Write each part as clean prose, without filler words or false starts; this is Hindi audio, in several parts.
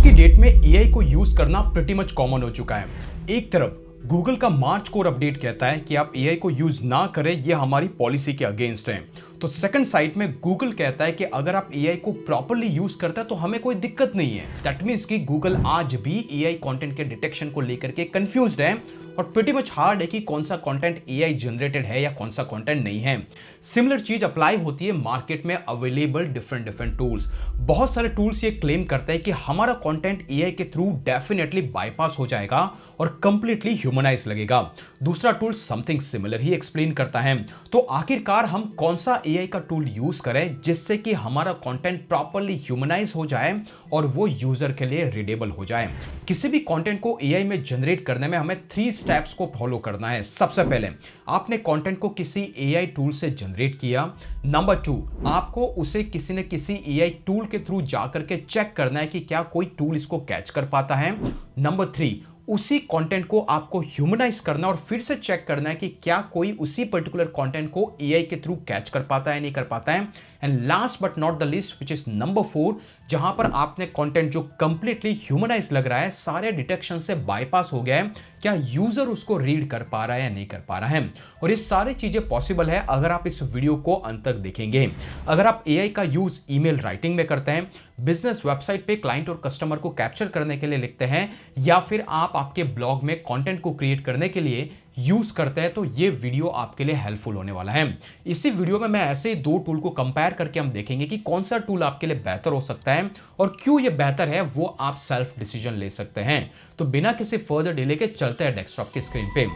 की डेट में एआई को यूज करना प्रीटी मच कॉमन हो चुका है। एक तरफ गूगल का मार्च कोर अपडेट कहता है कि आप एआई को यूज ना करें, ये हमारी पॉलिसी के अगेंस्ट है। तो सेकंड साइड में गूगल कहता है कि अगर आप एआई को प्रॉपर्ली यूज करते हैं तो हमें कोई दिक्कत नहीं है। दैट मींस कि गूगल आज भी एआई कंटेंट के डिटेक्शन को लेकर के कंफ्यूज्ड है और प्रीटी मच हार्ड है कि कौन सा कंटेंट एआई जनरेटेड है या कौन सा कंटेंट नहीं है। सिमिलर चीज अप्लाई होती है मार्केट में अवेलेबल डिफरेंट टूल्स। बहुत सारे टूल्स ये क्लेम करते हैं कि हमारा कंटेंट एआई के थ्रू डेफिनेटली बाईपास हो जाएगा और कंप्लीटली ह्यूमनाइज लगेगा। दूसरा टूल समथिंग सिमिलर ही एक्सप्लेन करता है। तो आखिरकार हम कौन सा एआई का टूल यूज करें जिससे कि हमारा कंटेंट प्रॉपर्ली ह्यूमनाइज हो जाए और वो यूजर के लिए रीडेबल हो जाए। किसी भी कंटेंट को एआई में जनरेट करने में हमें 3 स्टेप्स को फॉलो करना है। सबसे पहले आपने कंटेंट को किसी एआई टूल से जनरेट किया। नंबर 2, आपको उसे किसी न किसी एआई टूल के थ्रू जाकर के चेक करना है कि क्या कोई टूल इसको कैच कर पाता है। नंबर 3, उसी कंटेंट को आपको ह्यूमनाइज करना और फिर से चेक करना है कि क्या कोई उसी पर्टिकुलर कंटेंट को एआई के थ्रू कैच कर पाता है नहीं कर पाता है। And last but not the least which is number 4, जहां पर आपने कंटेंट जो कंप्लीटली ह्यूमनाइज लग रहा है, सारे डिटेक्शन से बाईपास हो गया है, क्या यूजर उसको रीड कर पा रहा है या नहीं कर पा रहा है। और ये सारी चीजें पॉसिबल है अगर आप इस वीडियो को अंत तक देखेंगे। अगर आप एआई का यूज ईमेल राइटिंग में करते हैं, बिजनेस वेबसाइट पे क्लाइंट और कस्टमर को कैप्चर करने के लिए लिखते हैं, या फिर आप आपके ब्लॉग में कंटेंट को क्रिएट करने के लिए यूज करते हैं, तो ये वीडियो आपके लिए हेल्पफुल होने वाला है। इसी वीडियो में मैं ऐसे ही 2 टूल को कंपेयर करके हम देखेंगे कि कौन सा टूल आपके लिए बेहतर हो सकता है और क्यों ये बेहतर है, वो आप सेल्फ डिसीजन ले सकते हैं। तो बिना किसी फर्दर डिले के चलते हैं डेस्कटॉप की स्क्रीन पे।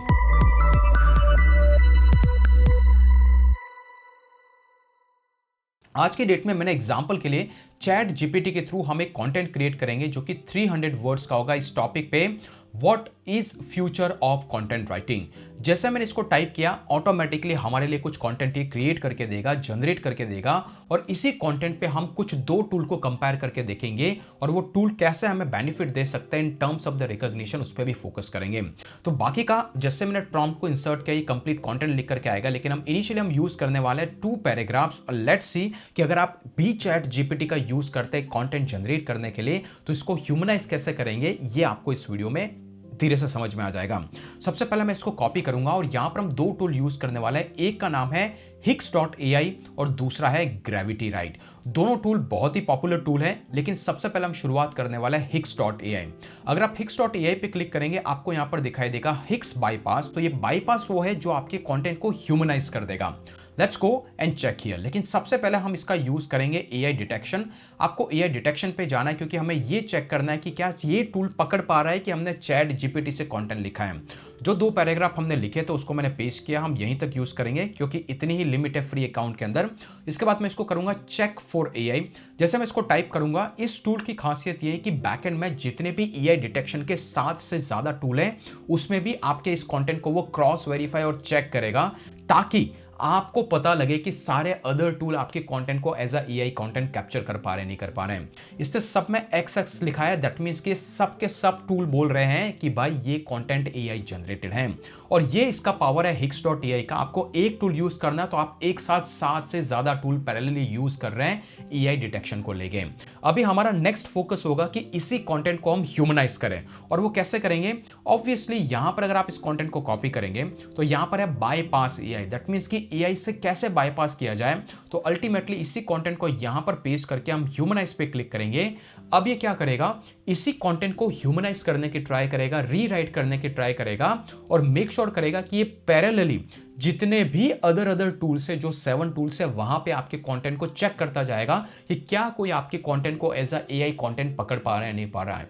आज की डेट में मैंने एग्जांपल के लिए चैट जीपीटी के थ्रू हम एक कंटेंट क्रिएट करेंगे जो कि 300 वर्ड्स का होगा इस टॉपिक पे, what is future of content writing. जैसे मैंने इसको टाइप किया, ऑटोमेटिकली हमारे लिए कुछ कंटेंट ये क्रिएट करके देगा, जनरेट करके देगा, और इसी कंटेंट पे हम कुछ 2 टूल को कंपेयर करके देखेंगे और वो टूल कैसे हमें बेनिफिट दे सकते हैं in terms of the recognition, उस पर भी फोकस करेंगे। तो बाकी का जैसे मैंने प्रॉम्प्ट को इंसर्ट किया, ये कंप्लीट कंटेंट लिख करके आएगा, लेकिन हम इनिशियली हम यूज करने वाले 2 पैराग्राफ्स। और लेट्स सी कि अगर आप भी चैट जीपीटी का यूज करते हैं कंटेंट जनरेट करने के लिए, तो इसको ह्यूमनाइज कैसे करेंगे, ये आपको इस वीडियो में धीरे से समझ में आ जाएगा। सबसे पहले मैं इसको कॉपी करूंगा और यहां पर हम 2 टूल यूज करने वाले हैं। एक का नाम है Hix.ai और दूसरा है ग्रेविटी राइट। दोनों टूल बहुत ही पॉपुलर टूल है, लेकिन सबसे पहले हम शुरुआत करने वाले हैं Hix.ai। अगर आप Hix.ai पे क्लिक करेंगे, आपको यहां पर दिखाई देगा Hix बाईपास। तो ये बाईपास वो है जो आपके कंटेंट को ह्यूमनाइज कर देगा। Let's go and check here. लेकिन सबसे पहले हम इसका यूज करेंगे एआई डिटेक्शन। आपको एआई डिटेक्शन पे जाना है क्योंकि हमें ये चेक करना है कि क्या ये टूल पकड़ पा रहा है कि हमने चैट जीपीटी से कंटेंट लिखा है। जो 2 पैराग्राफ हमने लिखे तो उसको मैंने पेस्ट किया, हम यहीं तक यूज करेंगे क्योंकि इतनी ही लिमिट है फ्री अकाउंट के अंदर। इसके बाद मैं इसको करूंगा चेक फॉर एआई। जैसे मैं इसको टाइप करूंगा, इस टूल की खासियत ये है कि बैकएंड में जितने भी एआई डिटेक्शन के 7 से ज्यादा टूल हैं, उसमें भी आपके इस कंटेंट को वो क्रॉस वेरीफाई और चेक करेगा, ताकि आपको पता लगे कि सारे अदर टूल आपके कंटेंट को as a AI content capture कर पा रहे नहीं कर पा रहे हैं। इससे सब में एक्स लिखा है, दैट मींस कि सब के सब टूल बोल रहे हैं कि भाई ये कंटेंट एआई जनरेटेड है। और ये इसका पावर है Hix.ai का। आपको एक टूल यूज करना है तो आप एक साथ 7 से ज्यादा टूल पैरेलली यूज कर रहे हैं एआई डिटेक्शन को लेके। अभी हमारा नेक्स्ट फोकस होगा कि इसी कंटेंट को हम ह्यूमनाइज करें, और वो कैसे करेंगे। ऑब्वियसली यहां पर अगर आप इस कंटेंट को कॉपी करेंगे तो यहां पर है बाईपास एआई, दैट मींस कि एआई से कैसे बाईपास किया जाए। तो अल्टीमेटली इसी कंटेंट को यहां पर पेस्ट करके हम ह्यूमनाइज पे क्लिक करेंगे। अब ये क्या करेगा, इसी कंटेंट को ह्यूमनाइज करने की ट्राई करेगा, रीराइट करने की ट्राई करेगा, और मेक श्योर करेगा कि ये पैरेलली जितने भी अदर टूल्स है, जो 7 टूल्स है, वहां पे आपके कंटेंट को चेक करता जाएगा कि क्या कोई आपके कंटेंट को एज अ एआई कंटेंट पकड़ पा रहा है नहीं पा रहा है।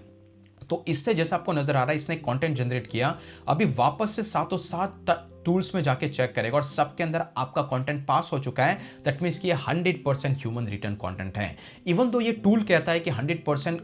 तो इससे जैसा आपको नजर आ रहा है, इसने कंटेंट जनरेट किया, अभी वापस से 7 टूल्स में जाके चेक करेगा और सबके अंदर आपका कंटेंट पास हो चुका है। दैट मींस कि ये 100% ह्यूमन रिटर्न कंटेंट है। इवन दो ये टूल कहता है कि 100%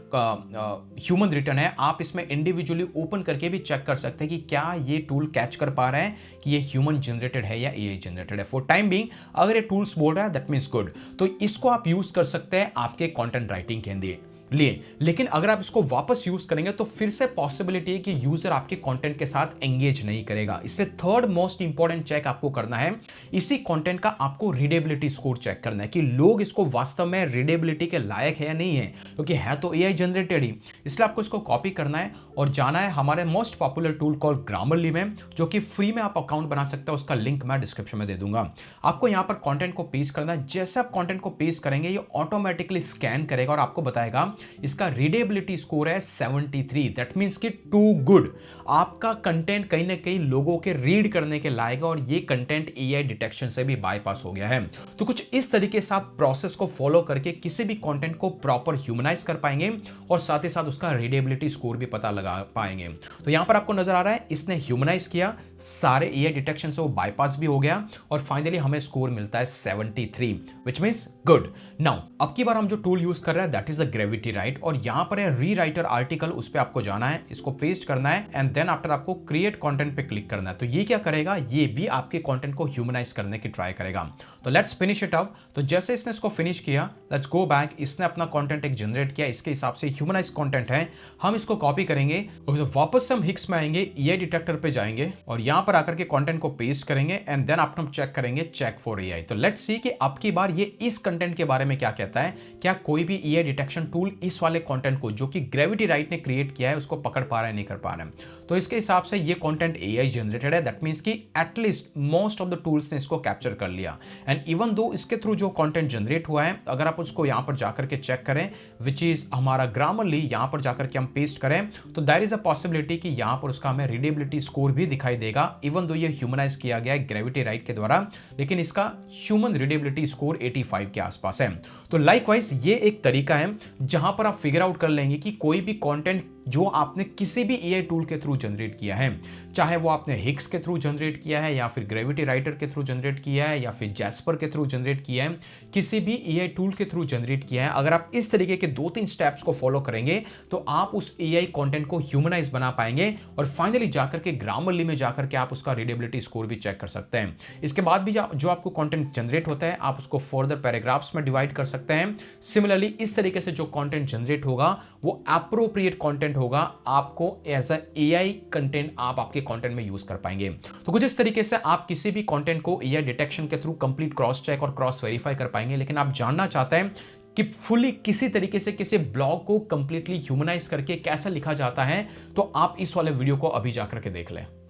ह्यूमन रिटर्न है, आप इसमें इंडिविजुअली ओपन करके भी चेक कर सकते हैं कि क्या ये टूल कैच कर पा रहा है कि ये ह्यूमन जनरेटेड है या एआई जनरेटेड है। फॉर टाइम बीइंग अगर ये टूल्स बोल रहा है दैट मींस गुड, तो इसको आप यूज कर सकते हैं आपके कंटेंट राइटिंग के लिए। लिए। लेकिन अगर आप इसको वापस यूज करेंगे तो फिर से पॉसिबिलिटी है कि यूजर आपके कंटेंट के साथ एंगेज नहीं करेगा। इसलिए थर्ड मोस्ट इंपॉर्टेंट चेक आपको करना है, इसी कंटेंट का आपको रीडेबिलिटी स्कोर चेक करना है कि लोग इसको वास्तव में रीडेबिलिटी के लायक है या नहीं है, क्योंकि है तो एआई जनरेटेड ही। इसलिए आपको इसको कॉपी करना है और जाना है हमारे most popular tool call Grammarly में, जो कि फ्री में आप अकाउंट बना सकते हैं। उसका लिंक मैं डिस्क्रिप्शन में दे दूंगा। आपको यहां पर कंटेंट को पेस्ट करना है। जैसे आप कंटेंट को पेस्ट करेंगे ये ऑटोमेटिकली स्कैन करेगा और आपको बताएगा इसका रीडेबिलिटी स्कोर है 73। दैट मींस कि टू गुड। आपका कंटेंट कहीं ना कहीं लोगों के रीड करने के लायक और ये कंटेंट एआई डिटेक्शन से भी बाईपास हो गया है। तो कुछ इस तरीके से आप प्रोसेस को फॉलो करके किसी भी कंटेंट को प्रॉपर ह्यूमनाइज कर पाएंगे और साथ ही साथ उसका रीडेबिलिटी स्कोर भी पता लगा पाएंगे। तो यहां पर आपको नजर आ रहा है इसने ह्यूमनाइज किया, सारे एआई डिटेक्शन से वो बाईपास भी हो गया और फाइनली हमें स्कोर मिलता है 73, व्हिच मींस गुड। नाउ अब की बार हम जो टूल यूज कर रहे हैं that is a gravity right, और यहां पर है रीराइटर आर्टिकल, उस पर आपको जाना है, इसको पेस्ट करना है एंड देन आफ्टर आपको क्रिएट कंटेंट पे क्लिक करना है। तो ये क्या करेगा, ये भी आपके कंटेंट को ह्यूमनाइज करने की ट्राई करेगा। तो लेट्स फिनिश इट अप। तो जैसे इसने इसको फिनिश किया, लेट्स गो बैक, इसने अपना कंटेंट एक जनरेट किया, इसके हिसाब से ह्यूमनाइज कंटेंट है, हम इसको कॉपी करेंगे और तो वापस से हम हिक्स में आएंगे, एआई डिटेक्टर पे जाएंगे और यहां पर आकर के कंटेंट को पेस्ट करेंगे एंड देन आफ्टर हम चेक करेंगे चेक फॉर एआई। तो लेट्स सी कि अब की बार ये इस कंटेंट के बारे में क्या कहता है, क्या कोई भी एआई डिटेक्शन टूल इस वाले कंटेंट को जो कि ग्रेविटी राइट ने क्रिएट किया है उसको पकड़ पा रहा है नहीं कर पा रहा है। तो इसके हिसाब से ये कंटेंट एआई जनरेटेड है, दैट मींस कि at least most of the tools ने इसको कैप्चर कर लिया। एंड इवन दो इसके थ्रू जो कंटेंट जनरेट हुआ है, अगर आप उसको यहां पर जाकर के चेक करें विच इज हमारा ग्रामरली, यहां पर जाकर के हम पेस्ट करें तो देयर इज अ पॉसिबिलिटी कि यहां पर उसका हमें रीडेबिलिटी स्कोर भी दिखाई देगा, इवन दो ये ह्यूमनाइज किया गया है ग्रेविटी राइट के द्वारा, लेकिन इसका ह्यूमन रीडेबिलिटी स्कोर 85 के आसपास है। तो लाइकवाइज ये एक तरीका है जहां पर आप फिगर आउट कर लेंगे कि कोई भी कंटेंट जो आपने किसी भी एआई टूल के थ्रू जनरेट किया है, चाहे वो आपने हिक्स के थ्रू जनरेट किया है या फिर ग्रेविटी राइटर के थ्रू जनरेट किया है या फिर जैस्पर के थ्रू जनरेट किया है, किसी भी एआई टूल के थ्रू जनरेट किया है, अगर आप इस तरीके के 2-3 स्टेप्स को फॉलो करेंगे तो आप उस एआई कंटेंट को ह्यूमनाइज बना पाएंगे और फाइनली जाकर के ग्रामरली में जाकर के आप उसका रीडेबिलिटी स्कोर भी चेक कर सकते हैं। इसके बाद भी जो आपको कंटेंट जनरेट होता है आप उसको फर्दर पैराग्राफ्स में डिवाइड कर सकते हैं। सिमिलरली इस तरीके से जो कंटेंट जनरेट होगा वो एप्रोप्रिएट कंटेंट होगा, आपको एज अ एआई कंटेंट आप आपके कंटेंट में यूज कर पाएंगे। तो कुछ इस तरीके से आप किसी भी कंटेंट को एआई डिटेक्शन के थ्रू कंप्लीट क्रॉस चेक और क्रॉस वेरीफाई कर पाएंगे। लेकिन आप जानना चाहते हैं कि फुली किसी तरीके से किसी ब्लॉग को कंप्लीटली ह्यूमनाइज करके कैसा लिखा जाता है, तो आप इस वाले वीडियो को अभी जाकर के देख लें।